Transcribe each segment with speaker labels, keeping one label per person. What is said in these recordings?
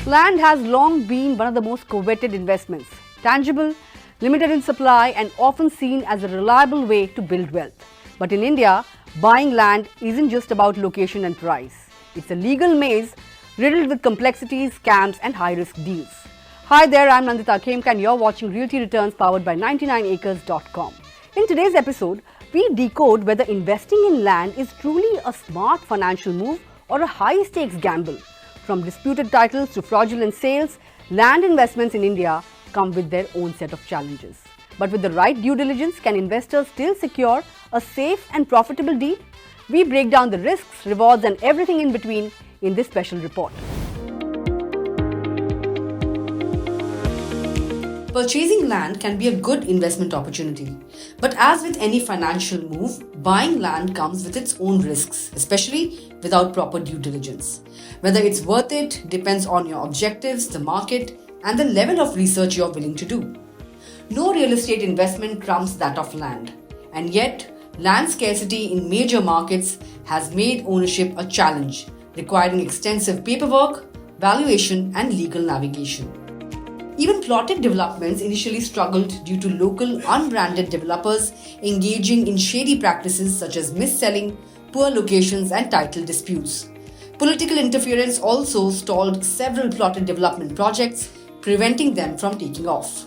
Speaker 1: Land has long been one of the most coveted investments. Tangible, limited in supply, and often seen as a reliable way to build wealth. But in India, buying land isn't just about location and price. It's a legal maze riddled with complexities, scams, and high-risk deals. Hi there, I'm Nandita Khemka and you're watching Realty Returns powered by 99acres.com. In today's episode, we decode whether investing in land is truly a smart financial move or a high-stakes gamble. From disputed titles to fraudulent sales, land investments in India come with their own set of challenges. But with the right due diligence, can investors still secure a safe and profitable deal? We break down the risks, rewards, and everything in between in this special report. Purchasing land can be a good investment opportunity. But as with any financial move, buying land comes with its own risks, especially without proper due diligence. Whether it's worth it depends on your objectives, the market, and the level of research you're willing to do. No real estate investment trumps that of land. And yet, land scarcity in major markets has made ownership a challenge, requiring extensive paperwork, valuation, and legal navigation. Even plotted developments initially struggled due to local unbranded developers engaging in shady practices such as mis-selling, poor locations, and title disputes. Political interference also stalled several plotted development projects, preventing them from taking off.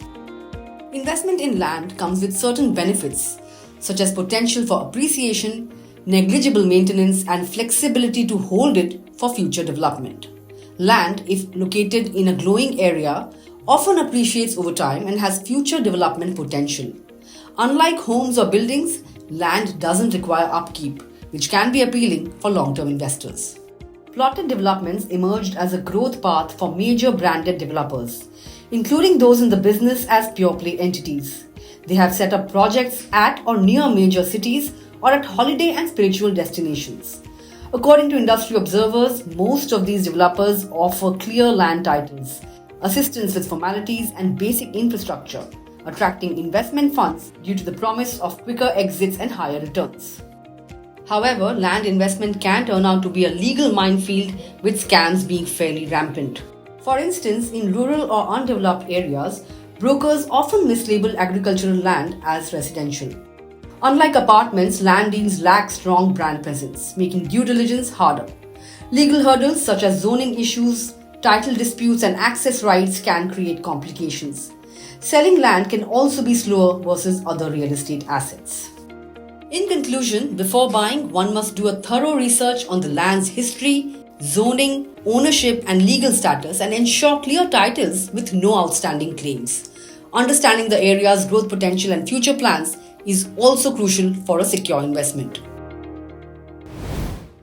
Speaker 1: Investment in land comes with certain benefits, such as potential for appreciation, negligible maintenance, and flexibility to hold it for future development. Land, if located in a glowing area, often appreciates over time and has future development potential. Unlike homes or buildings, land doesn't require upkeep, which can be appealing for long-term investors. Plotted developments emerged as a growth path for major branded developers, including those in the business as pure-play entities. They have set up projects at or near major cities or at holiday and spiritual destinations. According to industry observers, most of these developers offer clear land titles, assistance with formalities, and basic infrastructure, attracting investment funds due to the promise of quicker exits and higher returns. However, land investment can turn out to be a legal minefield with scams being fairly rampant. For instance, in rural or undeveloped areas, brokers often mislabel agricultural land as residential. Unlike apartments, land deals lack strong brand presence, making due diligence harder. Legal hurdles such as zoning issues, title disputes, and access rights can create complications. Selling land can also be slower versus other real estate assets. In conclusion, before buying, one must do a thorough research on the land's history, zoning, ownership, and legal status and ensure clear titles with no outstanding claims. Understanding the area's growth potential and future plans is also crucial for a secure investment.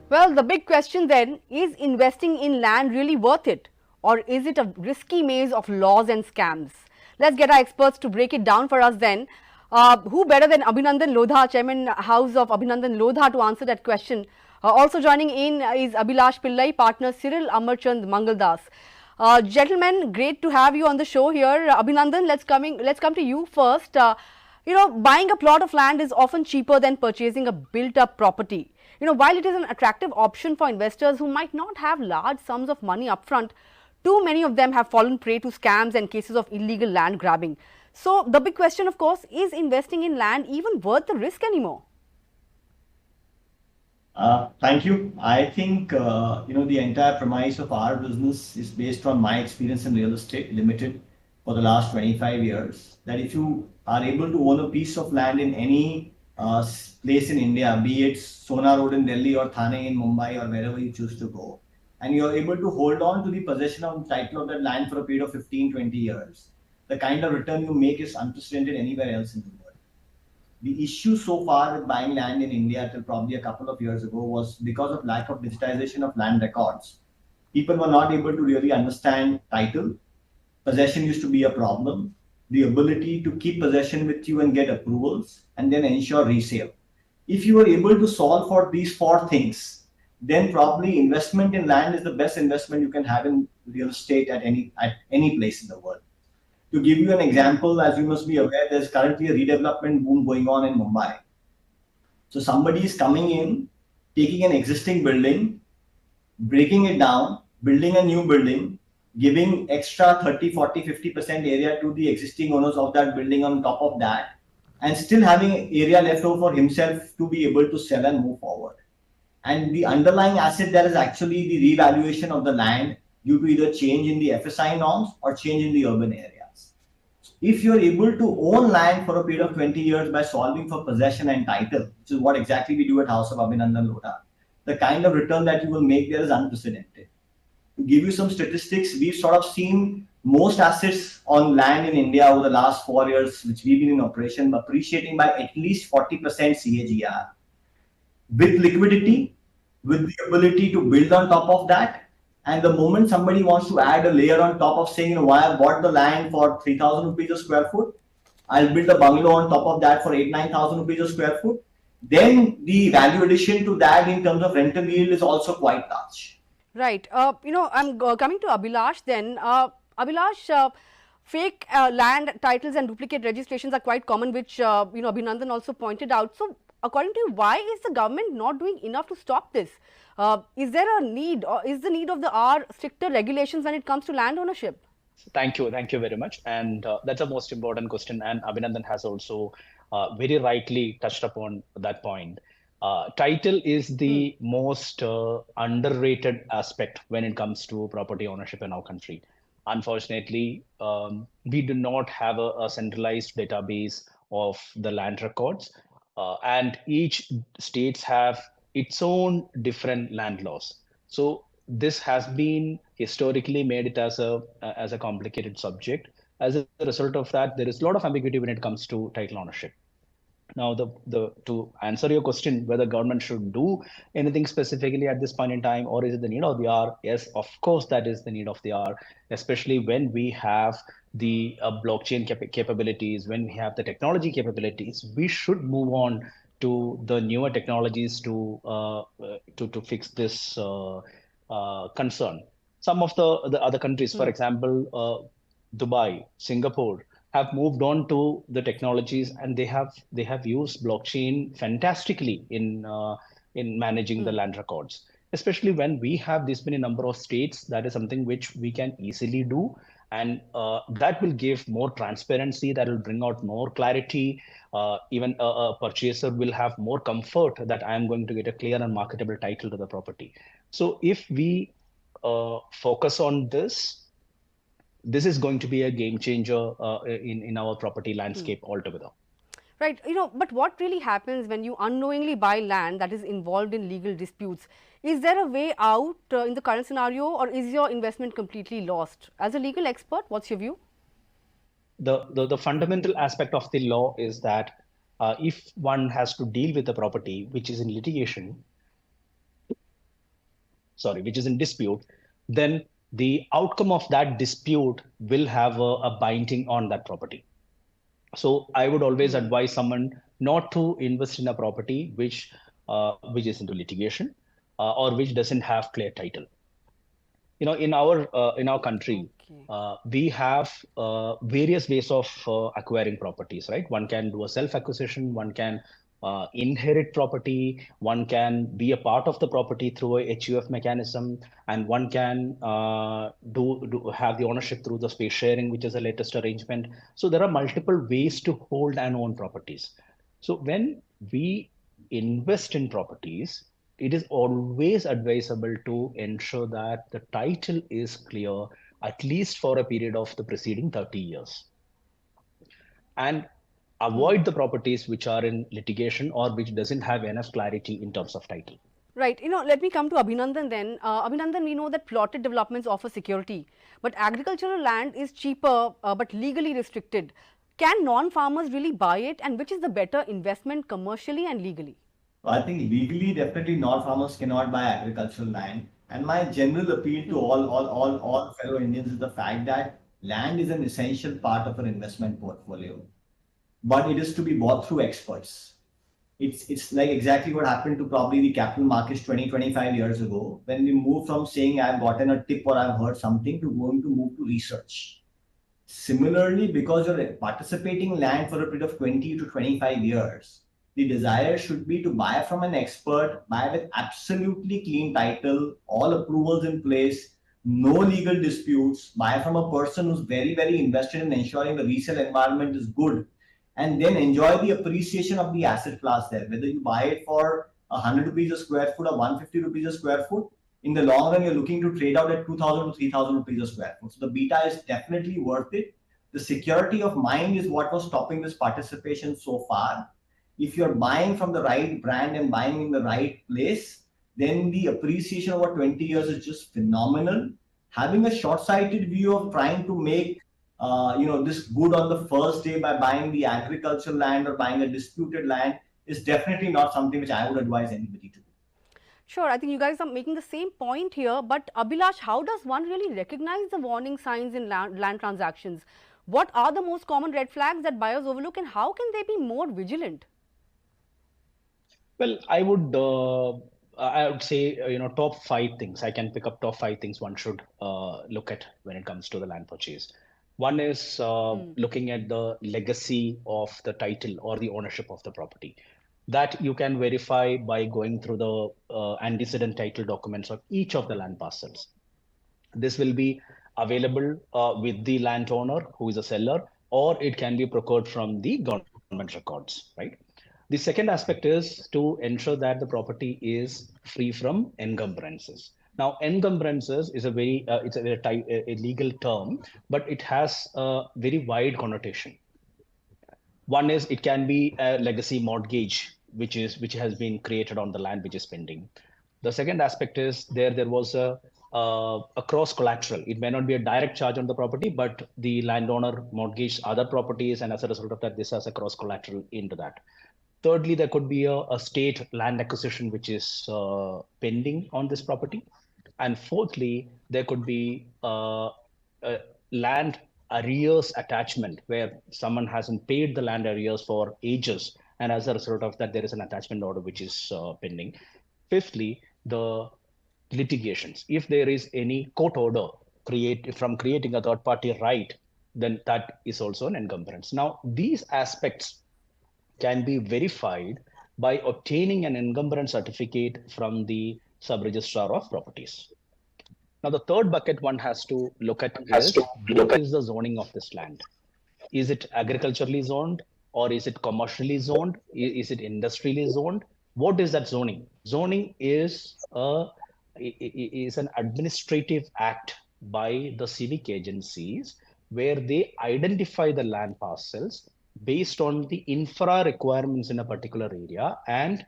Speaker 1: Well, the big question then, is investing in land really worth it? Or is it a risky maze of laws and scams? Let's get our experts to break it down for us then. Who better than Abhinandan Lodha, Chairman House of Abhinandan Lodha, to answer that question. Also joining in is Abhilash Pillai, partner Cyril Amarchand Mangaldas. Gentlemen, great to have you on the show here. Abhinandan, let's come to you first. Buying a plot of land is often cheaper than purchasing a built-up property. While it is an attractive option for investors who might not have large sums of money upfront, too many of them have fallen prey to scams and cases of illegal land grabbing. So the big question, of course, is investing in land even worth the risk anymore?
Speaker 2: Thank you. I think, the entire premise of our business is based on my experience in real estate limited for the last 25 years, that if you are able to own a piece of land in any place in India, be it Sona Road in Delhi or Thane in Mumbai or wherever you choose to go, and you're able to hold on to the possession of the title of that land for a period of 15, 20 years, the kind of return you make is unprecedented anywhere else in the world. The issue so far with buying land in India till probably a couple of years ago was because of lack of digitization of land records. People were not able to really understand title. Possession used to be a problem. The ability to keep possession with you and get approvals and then ensure resale. If you are able to solve for these four things, then probably investment in land is the best investment you can have in real estate at any place in the world. To give you an example, as you must be aware, there's currently a redevelopment boom going on in Mumbai. So somebody is coming in, taking an existing building, breaking it down, building a new building, giving extra 30, 40, 50% area to the existing owners of that building on top of that, and still having area left over for himself to be able to sell and move forward. And the underlying asset there is actually the revaluation of the land due to either change in the FSI norms or change in the urban areas. If you're able to own land for a period of 20 years by solving for possession and title, which is what exactly we do at House of Abhinandan Lodha, the kind of return that you will make there is unprecedented. To give you some statistics, we've sort of seen most assets on land in India over the last 4 years, which we've been in operation, appreciating by at least 40% CAGR with liquidity, with the ability to build on top of that. And the moment somebody wants to add a layer on top of saying, why I bought the land for 3,000 rupees a square foot, I'll build a bungalow on top of that for 9,000 rupees a square foot, then the value addition to that in terms of rental yield is also quite large.
Speaker 1: Right. I'm coming to Abhilash then. Abhilash, fake land titles and duplicate registrations are quite common, which, Abhinandan also pointed out. So, according to you, why is the government not doing enough to stop this? Is there a need, or is the need of the hour stricter regulations when it comes to land ownership?
Speaker 3: Thank you very much. And that's a most important question. And Abhinandan has also very rightly touched upon that point. Title is the most underrated aspect when it comes to property ownership in our country. Unfortunately, we do not have a centralized database of the land records, and each states have its own different land laws. So this has been historically made it as a complicated subject. As a result of that, there is a lot of ambiguity when it comes to title ownership. Now, the to answer your question, whether government should do anything specifically at this point in time, or is it the need of the hour? Yes, of course, that is the need of the hour, especially when we have the blockchain capabilities, when we have the technology capabilities. We should move on to the newer technologies to fix this concern. Some of the other countries, for example, Dubai, Singapore, have moved on to the technologies, and they have used blockchain fantastically in managing the land records. Especially when we have this many number of states, that is something which we can easily do, and that will give more transparency. That will bring out more clarity. Even a purchaser will have more comfort that I am going to get a clear and marketable title to the property. So if we focus on this is going to be a game changer in our property landscape altogether.
Speaker 1: Right. But what really happens when you unknowingly buy land that is involved in legal disputes? Is there a way out in the current scenario, or is your investment completely lost? As a legal expert, what's your view?
Speaker 3: The fundamental aspect of the law is that if one has to deal with a property which is in litigation, which is in dispute, then the outcome of that dispute will have a binding on that property. So I would always advise someone not to invest in a property which is into litigation or which doesn't have clear title. In our country, we have various ways of acquiring properties, right? One can do a self-acquisition, one can inherit property, one can be a part of the property through a HUF mechanism, and one can have the ownership through the space sharing, which is the latest arrangement. So there are multiple ways to hold and own properties. So when we invest in properties, it is always advisable to ensure that the title is clear, at least for a period of the preceding 30 years. And avoid the properties which are in litigation or which doesn't have enough clarity in terms of title.
Speaker 1: Right. Let me come to Abhinandan then. Abhinandan, we know that plotted developments offer security, but agricultural land is cheaper but legally restricted. Can non-farmers really buy it, and which is the better investment commercially and legally?
Speaker 2: I think legally, definitely non-farmers cannot buy agricultural land. And my general appeal to all fellow Indians is the fact that land is an essential part of an investment portfolio, but it is to be bought through experts. It's like exactly what happened to probably the capital markets 20-25 years ago, when we moved from saying I've gotten a tip or I've heard something to going to move to research. Similarly, because you're participating in land for a period of 20 to 25 years, the desire should be to buy from an expert, buy with absolutely clean title, all approvals in place, no legal disputes, buy from a person who's very, very invested in ensuring the resale environment is good, and then enjoy the appreciation of the asset class there. Whether you buy it for 100 rupees a square foot or 150 rupees a square foot, in the long run, you're looking to trade out at 2,000 to 3,000 rupees a square foot. So the beta is definitely worth it. The security of mind is what was stopping this participation so far. If you're buying from the right brand and buying in the right place, then the appreciation over 20 years is just phenomenal. Having a short-sighted view of trying to make this good on the first day by buying the agricultural land or buying a disputed land is definitely not something which I would advise anybody to do.
Speaker 4: Sure, I think you guys are making the same point here, but Abhilash, how does one really recognize the warning signs in land transactions? What are the most common red flags that buyers overlook, and how can they be more vigilant?
Speaker 3: Well, I would say, top 5 things. I can pick up top 5 things one should look at when it comes to the land purchase. One is looking at the legacy of the title or the ownership of the property. That you can verify by going through the antecedent title documents of each of the land parcels. This will be available with the landowner who is a seller, or it can be procured from the government records, right? The second aspect is to ensure that the property is free from encumbrances. Now, encumbrances is it's a very a legal term, but it has a very wide connotation. One is it can be a legacy mortgage, which has been created on the land which is pending. The second aspect is there was a cross collateral. It may not be a direct charge on the property, but the landowner mortgaged other properties, and as a result of that, this has a cross collateral into that. Thirdly, there could be a state land acquisition which is pending on this property. And fourthly, there could be a land arrears attachment where someone hasn't paid the land arrears for ages. And as a result of that, there is an attachment order which is pending. Fifthly, the litigations. If there is any court order from creating a third party right, then that is also an encumbrance. Now, these aspects can be verified by obtaining an encumbrance certificate from the sub-registrar of properties. Now, the third bucket one has to look at is what is the zoning of this land? Is it agriculturally zoned, or is it commercially zoned? Is it industrially zoned? What is that zoning? Zoning is an administrative act by the civic agencies where they identify the land parcels based on the infra requirements in a particular area and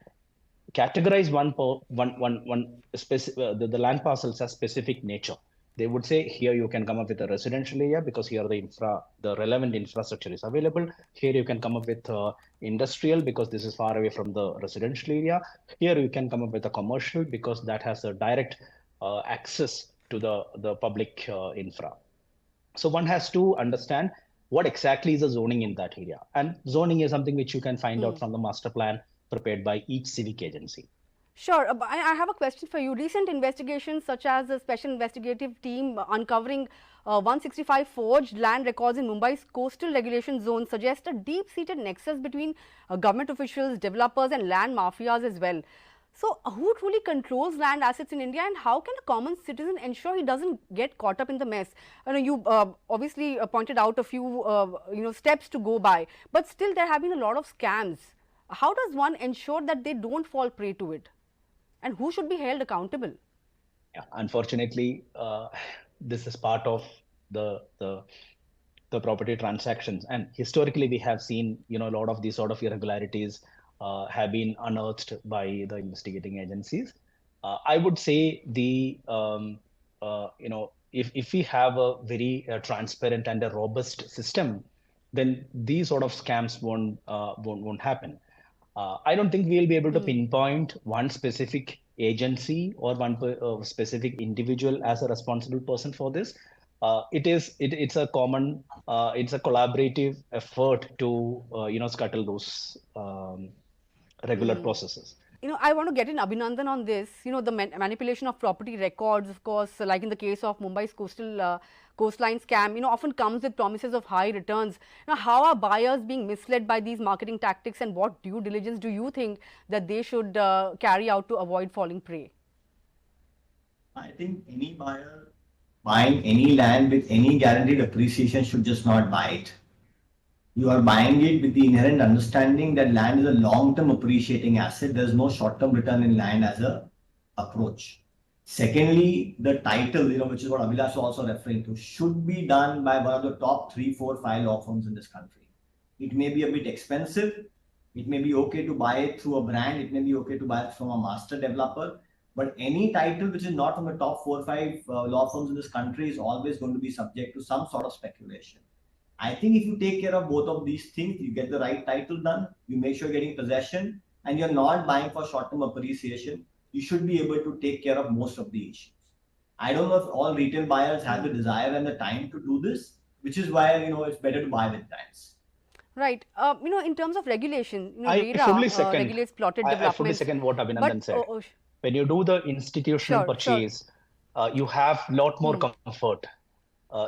Speaker 3: categorize the land parcels as specific nature. They would say here you can come up with a residential area because here the relevant infrastructure is available. Here you can come up with industrial because this is far away from the residential area. Here you can come up with a commercial because that has a direct access to the public infra. So one has to understand what exactly is the zoning in that area. And zoning is something which you can find out from the master plan prepared by each civic agency.
Speaker 4: Sure. I have a question for you. Recent investigations such as the special investigative team uncovering 165 forged land records in Mumbai's coastal regulation zone suggest a deep-seated nexus between government officials, developers and land mafias as well. So, who truly controls land assets in India, and how can a common citizen ensure he doesn't get caught up in the mess? You obviously pointed out a few steps to go by, but still there have been a lot of scams. How does one ensure that they don't fall prey to it? And who should be held accountable?
Speaker 3: Yeah, unfortunately, this is part of the property transactions, and historically we have seen a lot of these sort of irregularities have been unearthed by the investigating agencies. I would say if we have a very transparent and a robust system, then these sort of scams won't happen. I don't think we'll be able to pinpoint one specific agency or one specific individual as a responsible person for this. It's a collaborative effort to scuttle those regular processes.
Speaker 4: I want to get in Abhinandan on this. The manipulation of property records, of course, like in the case of Mumbai's coastline scam, often comes with promises of high returns. Now, how are buyers being misled by these marketing tactics, and what due diligence do you think that they should carry out to avoid falling prey?
Speaker 2: I think any buyer buying any land with any guaranteed appreciation should just not buy it. You are buying it with the inherent understanding that land is a long-term appreciating asset. There's no short-term return in land as a approach. Secondly, the title, which is what Abhilash is also referring to, should be done by one of the top 3, 4, 5 law firms in this country. It may be a bit expensive. It may be okay to buy it through a brand. It may be okay to buy it from a master developer. But any title which is not from the top 4 or 5 law firms in this country is always going to be subject to some sort of speculation. I think if you take care of both of these things, you get the right title done, you make sure you're getting possession, and you're not buying for short-term appreciation, you should be able to take care of most of the issues. I don't know if all retail buyers have the desire and the time to do this, which is why it's better to buy with brands.
Speaker 4: Right. In terms of regulation,
Speaker 3: I
Speaker 4: RERA
Speaker 3: fully second.
Speaker 4: regulates plotted
Speaker 3: I fully
Speaker 4: developments.
Speaker 3: second what Abhinandan said. When you do the institutional
Speaker 4: Sure,
Speaker 3: purchase, you have a lot more comfort,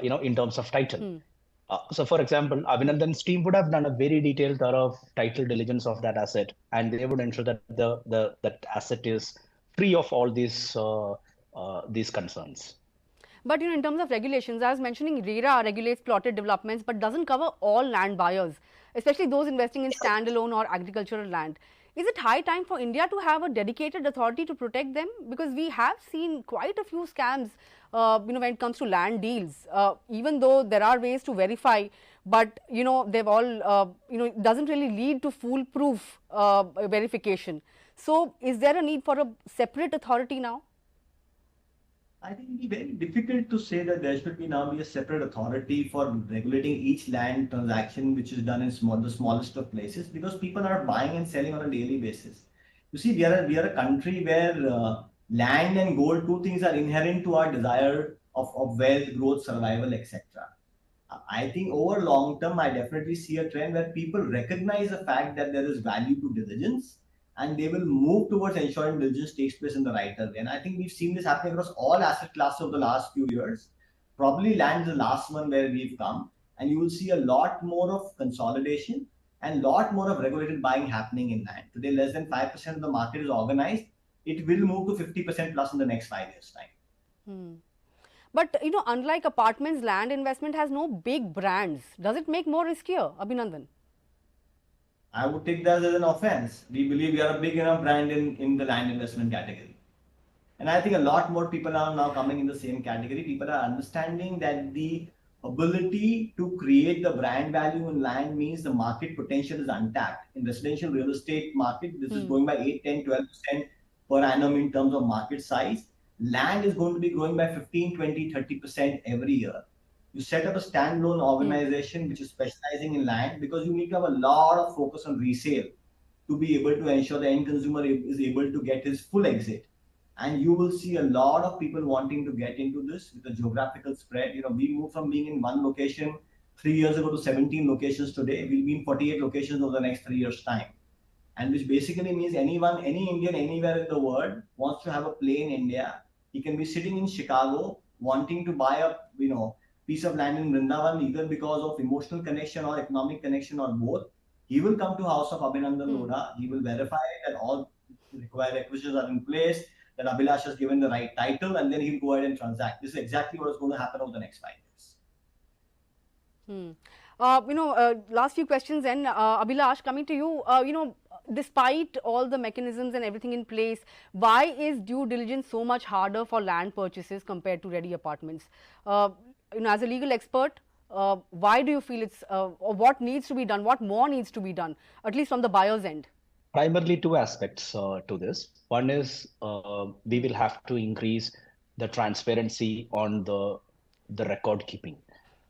Speaker 3: in terms of title. So, for example, Abhinandan's team would have done a very detailed, thorough title diligence of that asset, and they would ensure that that asset is free of all these concerns.
Speaker 4: But in terms of regulations, I was mentioning RERA regulates plotted developments but doesn't cover all land buyers, especially those investing in standalone or agricultural land. Is it high time for India to have a dedicated authority to protect them? Because we have seen quite a few scams, when it comes to land deals. Even though there are ways to verify, but they've all, it doesn't really lead to foolproof verification. So, is there a need for a separate authority now?
Speaker 2: I think it will be very difficult to say that there should now be a separate authority for regulating each land transaction which is done in the smallest of places, because people are buying and selling on a daily basis. You see, we are a country where land and gold, two things are inherent to our desire of wealth, growth, survival, etc. I think over long term, I definitely see a trend where people recognize the fact that there is value to diligence, and they will move towards ensuring diligence takes place in the right way. And I think we've seen this happening across all asset classes over the last few years. Probably land is the last one where we've come, and you will see a lot more of consolidation and a lot more of regulated buying happening in land. Today, less than 5% of the market is organized. It will move to 50% plus in the next 5 years' time.
Speaker 4: But unlike apartments, land investment has no big brands. Does it make more riskier, Abhinandan?
Speaker 2: I would take that as an offense. We believe we are a big enough brand in the land investment category. And I think a lot more people are now coming in the same category. People are understanding that the ability to create the brand value in land means the market potential is untapped. In residential real estate market, this is going by 8, 10, 12% per annum in terms of market size. Land is going to be growing by 15, 20, 30% every year. You set up a standalone organization which is specializing in land, because you need to have a lot of focus on resale to be able to ensure the end consumer is able to get his full exit. And you will see a lot of people wanting to get into this with the geographical spread. We moved from being in one location 3 years ago to 17 locations today. We'll be in 48 locations over the next 3 years' time. And which basically means any Indian anywhere in the world wants to have a play in India. He can be sitting in Chicago wanting to buy a piece of land in Vrindavan, either because of emotional connection or economic connection or both. He will come to House of Abhinandan Lodha. He will verify that all required requisitions are in place, that Abhilash has given the right title, and then he'll go ahead and transact. This is exactly what is going to happen over the next 5 years.
Speaker 4: Last few questions then, Abhilash, coming to you, despite all the mechanisms and everything in place, why is due diligence so much harder for land purchases compared to ready apartments? As a legal expert, why do you feel it's, or what needs to be done, what more needs to be done, at least from the buyer's end?
Speaker 3: Primarily two aspects to this. One is we will have to increase the transparency on the record keeping.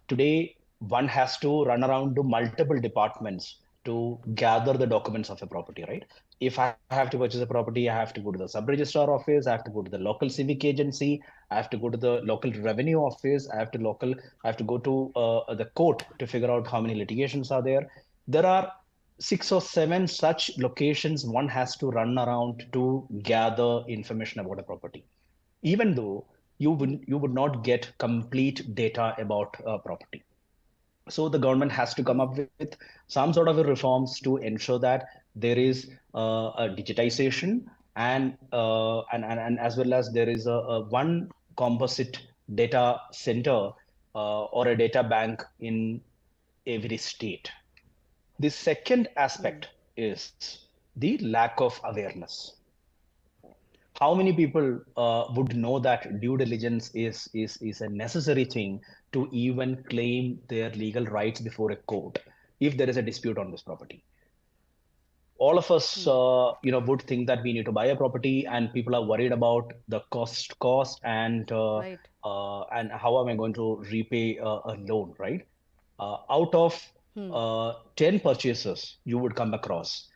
Speaker 3: Today, one has to run around to multiple departments to gather the documents of a property, right? If I have to purchase a property, I have to go to the sub-registrar office, I have to go to the local civic agency, I have to go to the local revenue office, I have to go to the court to figure out how many litigations are there. There are 6 or 7 such locations one has to run around to gather information about a property, even though you would not get complete data about a property. So the government has to come up with some sort of a reforms to ensure that there is a digitization and as well as there is a one composite data center or a data bank in every state. The second aspect is the lack of awareness. How many people would know that due diligence is a necessary thing to even claim their legal rights before a court if there is a dispute on this property? All of us would think that we need to buy a property, and people are worried about the cost and
Speaker 4: Right.
Speaker 3: and how am I going to repay a loan, right? Out of 10 purchases you would come across,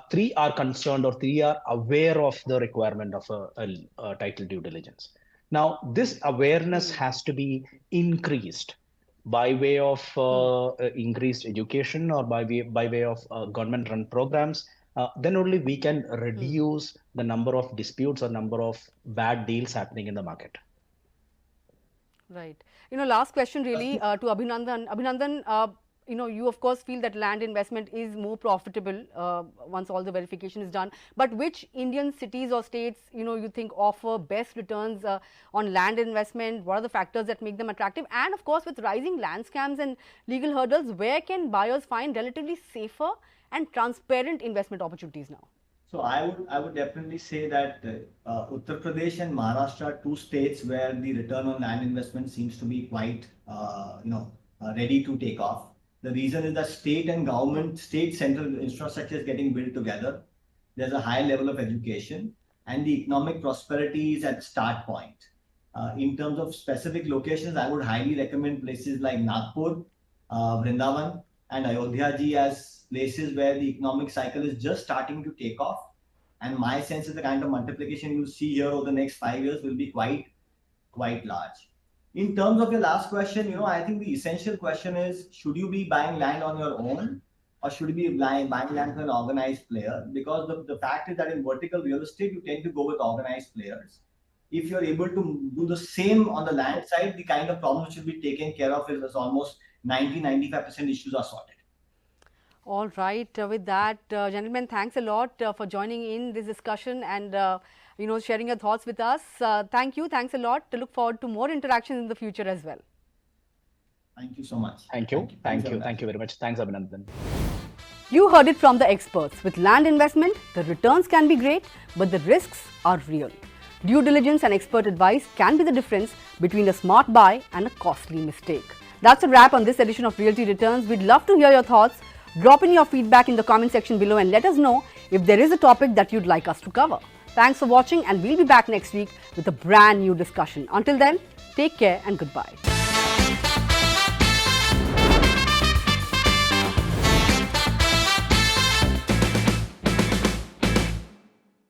Speaker 3: three are concerned or three are aware of the requirement of a title due diligence. Now, this awareness has to be increased by way of increased education or by way of government run programs. Then only we can reduce the number of disputes or number of bad deals happening in the market.
Speaker 4: Right. Last question really to Abhinandan. Abhinandan, you of course feel that land investment is more profitable once all the verification is done. But which Indian cities or states, you think offer best returns on land investment? What are the factors that make them attractive? And of course, with rising land scams and legal hurdles, where can buyers find relatively safer and transparent investment opportunities now?
Speaker 2: So I would definitely say that Uttar Pradesh and Maharashtra, two states where the return on land investment seems to be quite ready to take off. The reason is that state and government, state central infrastructure is getting built together. There's a high level of education, and the economic prosperity is at the start point. In terms of specific locations, I would highly recommend places like Nagpur, Vrindavan, and Ayodhya ji as places where the economic cycle is just starting to take off. And my sense is the kind of multiplication you see here over the next 5 years will be quite large. In terms of your last question, I think the essential question is, should you be buying land on your own, or should you be buying land from an organized player? Because the fact is that in vertical real estate, you tend to go with organized players. If you're able to do the same on the land side, the kind of problems should be taken care of is almost 90-95% issues are sorted.
Speaker 4: All right. With that, gentlemen, thanks a lot for joining in this discussion and sharing your thoughts with us. Thank you. Thanks a lot. To look forward to more interactions in the future as well.
Speaker 2: Thank you so much.
Speaker 3: Thank you very much. Thanks, Abhinandan.
Speaker 4: You heard it from the experts. With land investment, the returns can be great, but the risks are real. Due diligence and expert advice can be the difference between a smart buy and a costly mistake. That's a wrap on this edition of Realty Returns. We'd love to hear your thoughts. Drop in your feedback in the comment section below and let us know if there is a topic that you'd like us to cover. Thanks for watching, and we'll be back next week with a brand new discussion. Until then, take care and goodbye.